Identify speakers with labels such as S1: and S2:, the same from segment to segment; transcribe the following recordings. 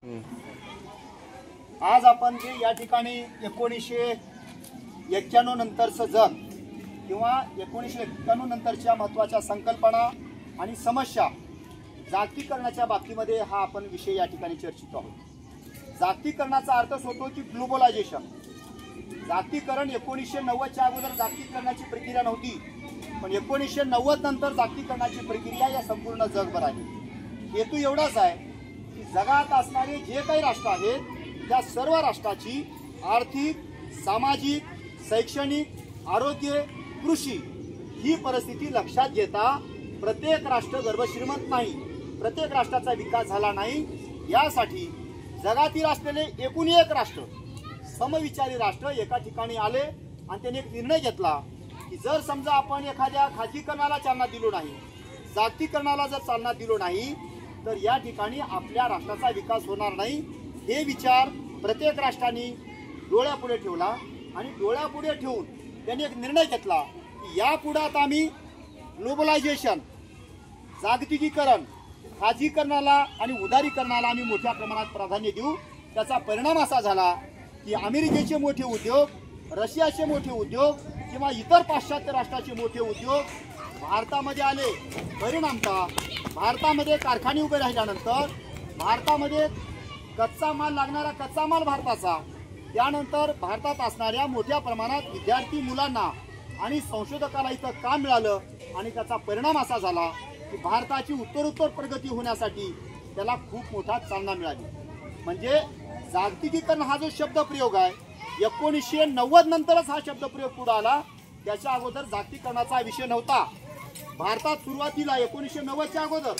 S1: आज आपण जे या ठिकाणी 1991 नंतरचं जग किंवा 1991 नंतरच्या महत्त्वाच्या संकल्पना आणि समस्या जागतिकीकरणाच्या बाबतीमध्ये हा आपण विषय या ठिकाणी चर्चित आहोत। जागतिकीकरणाचा अर्थच होतो की ग्लोबलायझेशन। जागतिकीकरण 1990च्या अगोदर जागतिकीकरणाची प्रक्रिया नव्हती, पण 1990 नंतर जागतिकीकरणाची प्रक्रिया या संपूर्ण जगभर आहे। हेतू एवढाच आहे की जगात असणारे जे काही राष्ट्र आहेत त्या सर्व राष्ट्राची आर्थिक, सामाजिक, शैक्षणिक, आरोग्य, कृषी ही परिस्थिती लक्षात घेता प्रत्येक राष्ट्र गर्भश्रीमंत नाही, प्रत्येक राष्ट्राचा विकास झाला नाही, यासाठी जगातील असलेले एकूण एक राष्ट्र, समविचारी राष्ट्र एका ठिकाणी आले आणि त्यांनी एक निर्णय घेतला की जर समजा आपण एखाद्या खाजगीकरणाला चालना दिलो नाही, जागतिकीकरणाला जर चालना दिलो नाही, तर या ठिकाणी आपल्या राष्ट्राचा विकास होणार नाही। हे विचार प्रत्येक राष्ट्रांनी डोळ्यापुढे ठेवला आणि डोळ्यापुढे ठेवून त्यांनी एक निर्णय घेतला की यापुढे आता आम्ही ग्लोबलायझेशन, जागतिकीकरण, खाजगीकरणाला आणि उदारीकरणाला आम्ही मोठ्या प्रमाणात प्राधान्य देऊ। त्याचा परिणाम असा झाला की अमेरिकेचे मोठे उद्योग, रशियाचे मोठे उद्योग किंवा इतर पाश्चात्य राष्ट्राचे मोठे उद्योग भारतामध्ये आले। परिणामतः भारतामध्ये कारखाने उभे राहिल्यानंतर भारतामध्ये कच्चा माल लागणारा कच्चा माल भारताचा, त्यानंतर भारतात असणाऱ्या मोठ्या प्रमाणात विद्यार्थी मुलांना आणि संशोधकाला इथं काम मिळालं आणि त्याचा परिणाम असा झाला की भारताची उत्तरोत्तर प्रगती होण्यासाठी त्याला खूप मोठा चालना मिळाली। म्हणजे जागतिकीकरण हा जो शब्दप्रयोग आहे 1990 नंतरच हा शब्दप्रयोग पुढे आला, त्याच्या अगोदर जागतिकीकरणाचा विषय नव्हता। भारतात सुरुवातीला 1990च्या अगोदर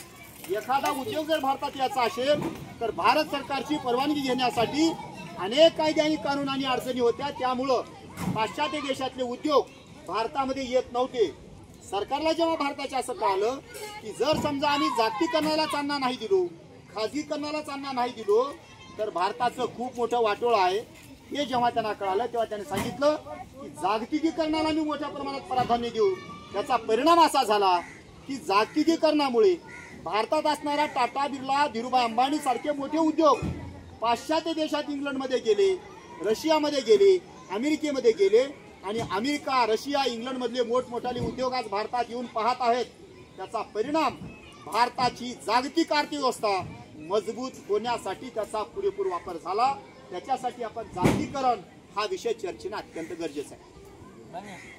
S1: एखादा उद्योग जर भारतात याचा असेल तर भारत सरकारची परवानगी घेण्यासाठी अनेक कायदे आणि कानून आणि अडचणी होत्या, त्यामुळं पाश्चात्य देशातले उद्योग भारतामध्ये येत नव्हते। सरकारला जेव्हा भारताच्या असं कळालं की जर समजा आम्ही जागतिकीकरणाला चालना नाही दिलो, खाजगीकरणाला चालना नाही दिलो, तर भारताचं खूप मोठं वाटोळ आहे। हे जेव्हा त्यांना कळालं तेव्हा त्यांनी सांगितलं की जागतिकीकरणाला आम्ही मोठ्या प्रमाणात प्राधान्य देऊ। त्याचा परिणाम असा झाला की जागतिकीकरणामुळे भारतात असणारा टाटा, बिर्ला, धीरूभाई अंबानी सारखे मोठे उद्योग पाश्चात्य देशात इंग्लंडमध्ये गेले, रशियामध्ये गेले, अमेरिकेमध्ये गेले आणि अमेरिका, रशिया, इंग्लंडमधले मोठमोठाले उद्योग आज भारतात येऊन पाहत आहेत। त्याचा परिणाम भारताची जागतिक अर्थव्यवस्था मजबूत होण्यासाठी त्याचा पुरेपूर वापर झाला। त्याच्यासाठी आपण जागतिकीकरण हा विषय चर्चेने अत्यंत गरजेचा आहे।